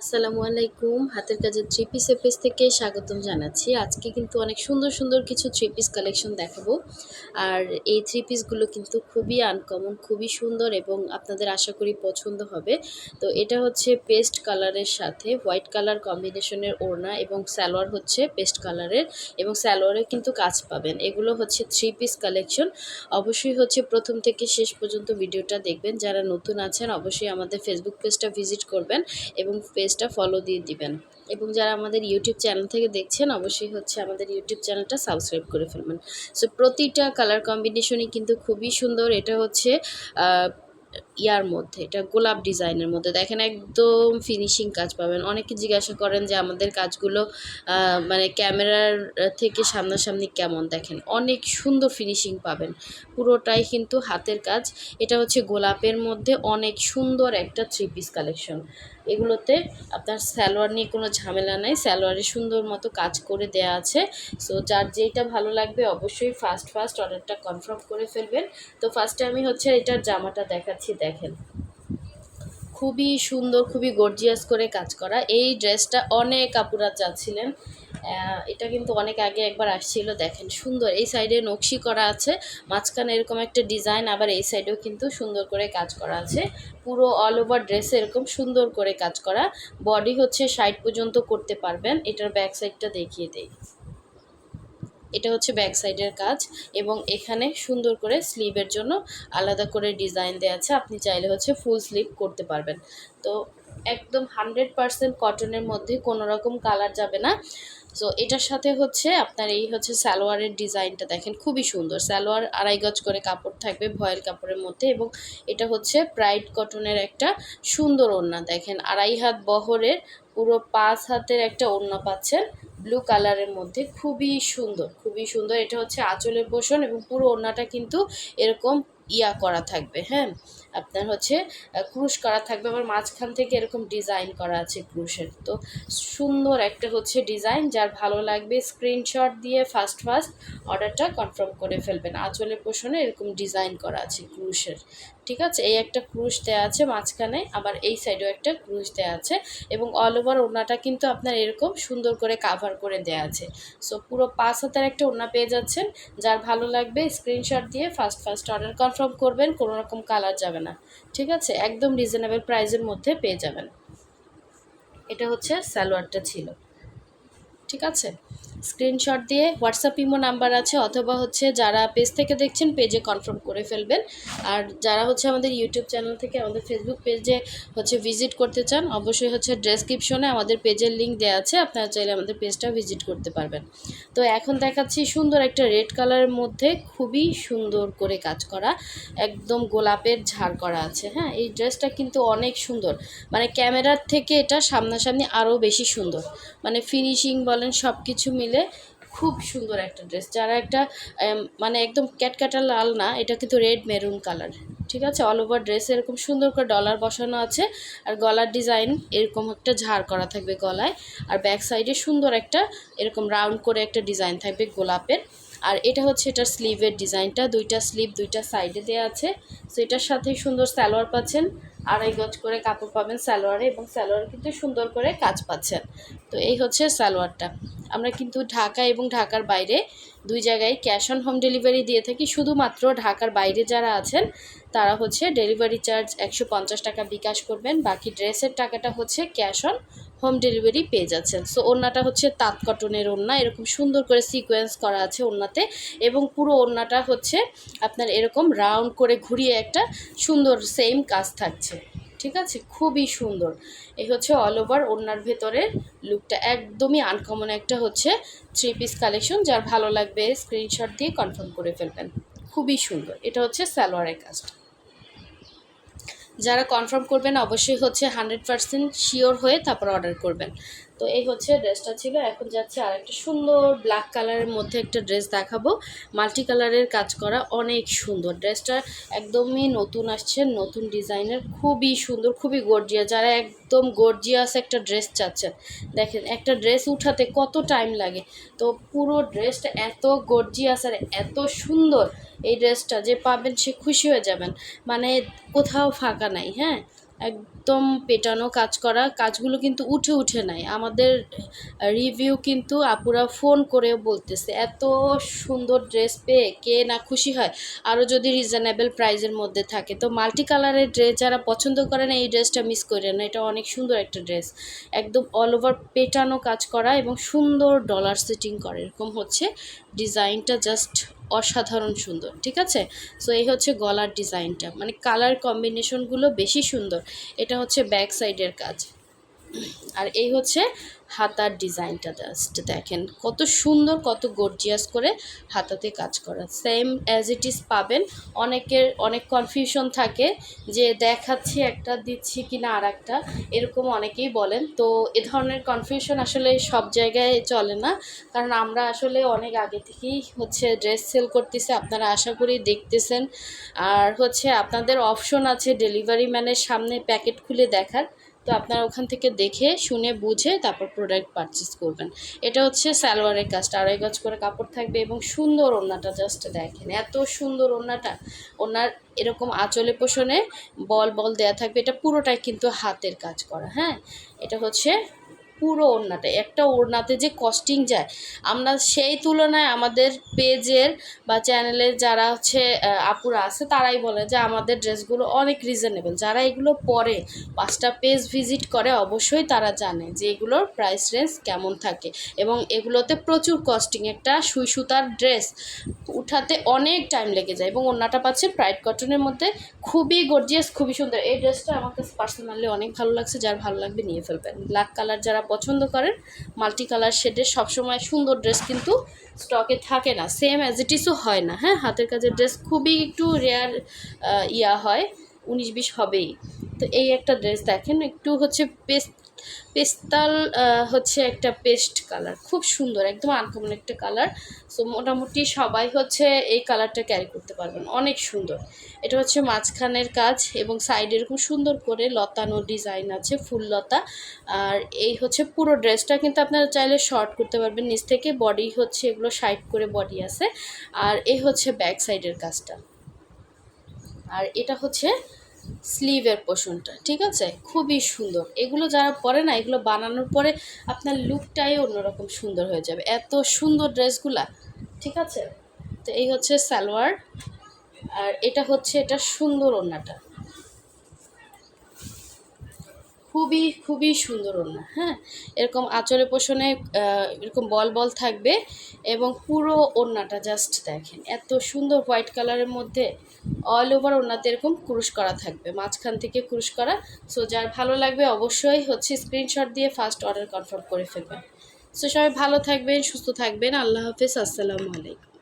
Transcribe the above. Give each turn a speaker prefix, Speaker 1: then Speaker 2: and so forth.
Speaker 1: আসসালামু আলাইকুম। হাতের কাজের থ্রি পিসের পেজ থেকে স্বাগতম জানাচ্ছি। আজকে কিন্তু অনেক সুন্দর, সুন্দর কিছু থ্রি পিস কালেকশন দেখাবো। আর এই থ্রি পিসগুলো কিন্তু খুবই আনকমন, খুবই সুন্দর এবং আপনাদের আশা করি পছন্দ হবে। তো এটা হচ্ছে পেস্ট কালারের সাথে হোয়াইট কালার কম্বিনেশনের ওড়না এবং সালোয়ার হচ্ছে পেস্ট কালারের এবং সালোয়ারে কিন্তু কাজ পাবেন। এগুলো হচ্ছে থ্রি পিস কালেকশন। অবশ্যই হচ্ছে প্রথম থেকে শেষ পর্যন্ত ভিডিওটা দেখবেন। যারা নতুন আছেন অবশ্যই আমাদের ফেসবুক পেজটা ভিজিট করবেন এবং পেজটা ফলো দিয়ে দিবেন। এবং যারা আমাদের ইউটিউব চ্যানেল থেকে দেখছেন অবশ্যই হচ্ছে আমাদের ইউটিউব চ্যানেলটা সাবস্ক্রাইব করে ফেলবেন। সো প্রতিটা কালার কম্বিনেশনই কিন্তু খুবই সুন্দর। এটা হচ্ছে ইয়ার মধ্যে, এটা গোলাপ ডিজাইনের মধ্যে দেখেন একদম ফিনিশিং কাজ পাবেন। অনেকে জিজ্ঞাসা করেন যে আমাদের কাজগুলো মানে ক্যামেরার থেকে সামনাসামনি কেমন, দেখেন অনেক সুন্দর ফিনিশিং পাবেন। পুরোটাই কিন্তু হাতের কাজ। এটা হচ্ছে গোলাপের মধ্যে অনেক সুন্দর একটা থ্রি পিস কালেকশন। এগুলোতে আপনার সালোয়ার নিয়ে কোনো ঝামেলা নাই, সালোয়ারে সুন্দর মতো কাজ করে দেয়া আছে। সো যার যেইটা ভালো লাগবে অবশ্যই ফার্স্ট অর্ডারটা কনফার্ম করে ফেলবেন। তো ফার্স্টে আমি হচ্ছে এটার জামাটা দেখাচ্ছি, দেখেন খুবই সুন্দর, খুবই গর্জিয়াস করে কাজ করা। এই ড্রেসটা অনেক আপুরা চাচ্ছিলেন। এটা কিন্তু অনেক আগে একবার আসছিল। দেখেন সুন্দর, এই সাইডে নকশি করা আছে, মাঝখানে এরকম একটা ডিজাইন, আবার এই সাইডেও কিন্তু সুন্দর করে কাজ করা আছে। পুরো অল ওভার ড্রেসে এরকম সুন্দর করে কাজ করা। বডি হচ্ছে 60 পর্যন্ত করতে পারবেন। এটার ব্যাক সাইডটা দেখিয়ে দেই। এটা হচ্ছে ব্যাক সাইডের কাজ এবং এখানে সুন্দর করে স্লিভের জন্য আলাদা করে ডিজাইন দেওয়া আছে। আপনি চাইলে হচ্ছে ফুল স্লিভ করতে পারবেন। তো একদম 100% কটনের মধ্যে কোনো রকম কালার যাবে না। সো এটার সাথে হচ্ছে আপনার এই হচ্ছে সালোয়ারের ডিজাইনটা দেখেন খুবই সুন্দর। সালোয়ার 2.5 গজ করে কাপড় থাকবে ভয়েল কাপড়ের মধ্যে এবং এটা হচ্ছে প্রাইড কটনের একটা সুন্দর ওড়না। দেখেন 2.5 হাত বহরের পুরো 5 হাতের একটা ওড়না পাচ্ছেন ব্লু কালারের মধ্যে, খুবই সুন্দর, খুবই সুন্দর। এটা হচ্ছে আঁচলের পোর্শন এবং পুরো ওড়নাটা কিন্তু এরকম ইয়া করা থাকবে। হ্যাঁ, আপনার হচ্ছে ক্রুশ করা থাকবে, আবার মাঝখান থেকে এরকম ডিজাইন করা আছে ক্রুশের। তো সুন্দর একটা হচ্ছে ডিজাইন। যার ভালো লাগবে স্ক্রিনশট দিয়ে ফার্স্ট অর্ডারটা কনফার্ম করে ফেলবেন। আঁচলের পোর্শনে এরকম ডিজাইন করা আছে ক্রুশের, ঠিক আছে। এই একটা ক্রুশ দেওয়া আছে মাঝখানে, আবার এই সাইডেও একটা ক্রুশ দেওয়া আছে এবং অল ওভার ওড়নাটা কিন্তু আপনার এরকম সুন্দর করে কাভার করে দেওয়া আছে। সো পুরো 5 হাতের একটা ওড়না পেয়ে যাচ্ছেন। যার ভালো লাগবে স্ক্রিনশট দিয়ে ফার্স্ট অর্ডার কনফার্ম করবেন। কোনো রকম কালার যাবে না, ঠিক আছে। একদম রিজনেবল প্রাইসের মধ্যে পেয়ে যাবেন। এটা হচ্ছে সালোয়ারটা ছিল, ঠিক আছে। স্ক্রিনশট দিয়ে হোয়াটসঅ্যাপ ইমো নাম্বার আছে, অথবা হচ্ছে যারা পেজ থেকে দেখছেন পেজে কনফার্ম করে ফেলবেন। আর যারা হচ্ছে আমাদের ইউটিউব চ্যানেল থেকে আমাদের ফেসবুক পেজে হচ্ছে ভিজিট করতে চান অবশ্যই হচ্ছে ডেসক্রিপশনে আমাদের পেজের লিঙ্ক দেওয়া আছে, আপনারা চাইলে আমাদের পেজটা ভিজিট করতে পারবেন। তো এখন দেখাচ্ছি সুন্দর একটা রেড কালারের মধ্যে খুবই সুন্দর করে কাজ করা, একদম গোলাপের ঝাড় করা আছে। হ্যাঁ, এই ড্রেসটা কিন্তু অনেক সুন্দর, মানে ক্যামেরার থেকে এটা সামনাসামনি আরও বেশি সুন্দর, মানে ফিনিশিং বলেন সব কিছু মিলে খুব সুন্দর একটা ড্রেস। যারা একটা মানে একদম ক্যাটকাটা লাল না, এটা কিন্তু রেড মেরুন কালার, ঠিক আছে। অল ওভার ড্রেসে এরকম সুন্দর করে ডলার বসানো আছে আর গলার ডিজাইন এরকম একটা ঝাড় করা থাকবে গলায়, আর ব্যাক সাইডে সুন্দর একটা এরকম রাউন্ড করে একটা ডিজাইন থাকবে গোলাপের। আর এটা হচ্ছে এটার স্লিভের ডিজাইনটা, দুইটা স্লিভ দুইটা সাইডে দেওয়া আছে। সো এটার সাথে সুন্দর সালোয়ার পাচ্ছেন, 2.5 গজ করে কাপড় পাবেন সালোয়ারে এবং সালোয়ারে কিন্তু সুন্দর করে কাজ পাচ্ছেন। তো এই হচ্ছে সালোয়ারটা। আমরা কিন্তু ঢাকা এবং ঢাকার বাইরে দুই জায়গায় ক্যাশ অন হোম ডেলিভারি দিয়ে থাকি। শুধুমাত্র ঢাকার বাইরে যারা আছেন তারা হচ্ছে ডেলিভারি চার্জ 150 টাকা বিকাশ করবেন, বাকি ড্রেসের টাকাটা হচ্ছে ক্যাশ অন হোম ডেলিভারি পেয়ে যাচ্ছেন। সো ওড়নাটা হচ্ছে তাঁত কটনের ওড়না, এরকম সুন্দর করে সিকোয়েন্স করা আছে ওড়নাতে এবং পুরো ওড়নাটা হচ্ছে আপনার এরকম রাউন্ড করে ঘুরিয়ে একটা সুন্দর সেম কাজ থাকছে, ঠিক আছে। খুবই সুন্দর। এই হচ্ছে অল ওভার ওড়নার ভেতরের লুকটা, একদমই আনকমন একটা হচ্ছে থ্রি পিস কালেকশন। যার ভালো লাগবে স্ক্রিনশট দিয়ে কনফার্ম করে ফেলবেন। খুবই সুন্দর। এটা হচ্ছে সালোয়ারের কাজটা। যারা কনফার্ম করবেন অবশ্যই হচ্ছে 100% শিওর হয়ে তারপর অর্ডার করবেন। তো এই হচ্ছে ড্রেসটা ছিল। এখন যাচ্ছে আর একটা সুন্দর ব্ল্যাক কালারের মধ্যে একটা ড্রেস দেখাবো, মাল্টি কালারের কাজ করা, অনেক সুন্দর। ড্রেসটা একদমই নতুন আসছে, নতুন ডিজাইনের, খুবই সুন্দর, খুবই গর্জিয়াস। যারা একদম গর্জিয়াস একটা ড্রেস চাচ্ছেন, দেখেন একটা ড্রেস উঠাতে কত টাইম লাগে, তো পুরো ড্রেসটা এত গর্জিয়াস আর এত সুন্দর। এই ড্রেসটা যে পাবেন সে খুশি হয়ে যাবেন, মানে কোথাও ফাঁকা নাই। হ্যাঁ, একদম পেটানো কাজ করা, কাজগুলো কিন্তু উঠে নাই। আমাদের রিভিউ কিন্তু আপুরা ফোন করে বলতেছে এত সুন্দর ড্রেস পেয়ে কে না খুশি হয়, আরও যদি রিজনেবল প্রাইসের মধ্যে থাকে। তো মাল্টি কালারের ড্রেস যারা পছন্দ করে না এই ড্রেসটা মিস করে না, এটা অনেক সুন্দর একটা ড্রেস, একদম অল ওভার পেটানো কাজ করা এবং সুন্দর ডলার সেটিং করে, এরকম হচ্ছে ডিজাইনটা, জাস্ট অসাধারণ সুন্দর। ঠিক আছে, সো এই হচ্ছে গলার ডিজাইনটা, মানে কালার কম্বিনেশনগুলো বেশি সুন্দর। এটা হচ্ছে ব্যাক সাইডের কাজ, আর এই হচ্ছে হাতার ডিজাইনটা, জাস্ট দেখেন কত সুন্দর, কত গর্জিয়াস করে হাতাতে কাজ করা, সেম অ্যাজ ইট ইজ পাবেন। অনেকের অনেক কনফিউশন থাকে যে দেখাচ্ছি একটা দিচ্ছি কিনা আর একটা, এরকম অনেকেই বলেন। তো এ ধরনের কনফিউশন আসলে সব জায়গায় চলে না, কারণ আমরা আসলে অনেক আগে থেকেই হচ্ছে ড্রেস সেল করতেছি, আপনারা আশা করি দেখতেছেন। আর হচ্ছে আপনাদের অপশন আছে ডেলিভারি ম্যানের সামনে প্যাকেট খুলে দেখার, তো আপনারা ওখান থেকে দেখে শুনে বুঝে তারপর প্রোডাক্ট পারচেস করবেন। এটা হচ্ছে সালোয়ারের কাজটা, 2.5 গজ করে কাপড় থাকবে এবং সুন্দর ওড়নাটা, জাস্ট দেখেন এত সুন্দর ওড়নাটা। ওড়নার এরকম আঁচলে পোষণে বল বল দেয়া থাকবে, এটা পুরোটাই কিন্তু হাতের কাজ করা। হ্যাঁ, এটা হচ্ছে পুরো ওড়নাটা, একটা ওড়নাতে যে কস্টিং যায়, আমরা সেই তুলনায় আমাদের পেজের বা চ্যানেলের যারা হচ্ছে আপুরা আছে তারাই বলে যে আমাদের ড্রেসগুলো অনেক রিজনেবল। যারা এগুলো পরে 5টা পেজ ভিজিট করে অবশ্যই তারা জানে যে এগুলোর প্রাইস রেঞ্জ কেমন থাকে, এবং এগুলোতে প্রচুর কস্টিং। একটা সুই সুতার ড্রেস উঠাতে অনেক টাইম লেগে যায়, এবং ওড়নাটা পাচ্ছে ব্রাইট কটনের মধ্যে, খুবই গর্জিয়াস, খুবই সুন্দর। এই ড্রেসটা আমার কাছে পার্সোনালি অনেক ভালো লাগছে, যার ভালো লাগবে নিয়ে ফেলবেন। ব্ল্যাক কালার যারা পছন্দ করেন, মাল্টি কালার শেডের সবসময় সুন্দর ড্রেস কিন্তু স্টকে থাকে না, সেম অ্যাজ ইট ইসও হয় না। হ্যাঁ, হাতের কাজের ড্রেস খুবই একটু রেয়ার হয়, 19-20 হবেই। তো এই একটা ড্রেস দেখেন, একটু হচ্ছে পেস্তাল হচ্ছে একটা পেস্ট কালার, খুব সুন্দর, একদম আনকমন একটা কালার। সো মোটামুটি সবাই হচ্ছে এই কালারটা ক্যারি করতে পারবেন, অনেক সুন্দর। এটা হচ্ছে মাঝখানের কাজ এবং সাইডে এরকম সুন্দর করে লতানো ডিজাইন আছে, ফুল লতা। আর এই হচ্ছে পুরো ড্রেসটা কিন্তু আপনারা চাইলে শর্ট করতে পারবেন নিচ থেকে, বডি হচ্ছে এগুলো সাইড করে বডি আছে। আর এই হচ্ছে ব্যাক সাইডের কাজটা, আর এটা হচ্ছে স্লিভের পোর্শনটা। ঠিক আছে, খুবই সুন্দর। এগুলো যারা পরে না, এগুলো বানানোর পরে আপনার লুকটাই অন্যরকম সুন্দর হয়ে যাবে, এত সুন্দর ড্রেসগুলা। ঠিক আছে, তো এই হচ্ছে সালোয়ার, আর এটা হচ্ছে এটা সুন্দর ওড়নাটা, খুবই খুবই সুন্দর ওড়না। হ্যাঁ, এরকম আঁচলে পোষণে এরকম বল বল থাকবে, এবং পুরো ওড়নাটা জাস্ট দেখেন এত সুন্দর, হোয়াইট কালারের মধ্যে অল ওভার ওড়নাতে এরকম ক্রুশ করা থাকবে, মাঝখান থেকে ক্রুশ করা। সো যার ভালো লাগবে অবশ্যই হচ্ছে স্ক্রিনশট দিয়ে ফার্স্ট অর্ডার কনফার্ম করে ফেলবেন। সো সবাই ভালো থাকবেন, সুস্থ থাকবেন, আল্লাহ হাফেজ, আসসালামু আলাইকুম।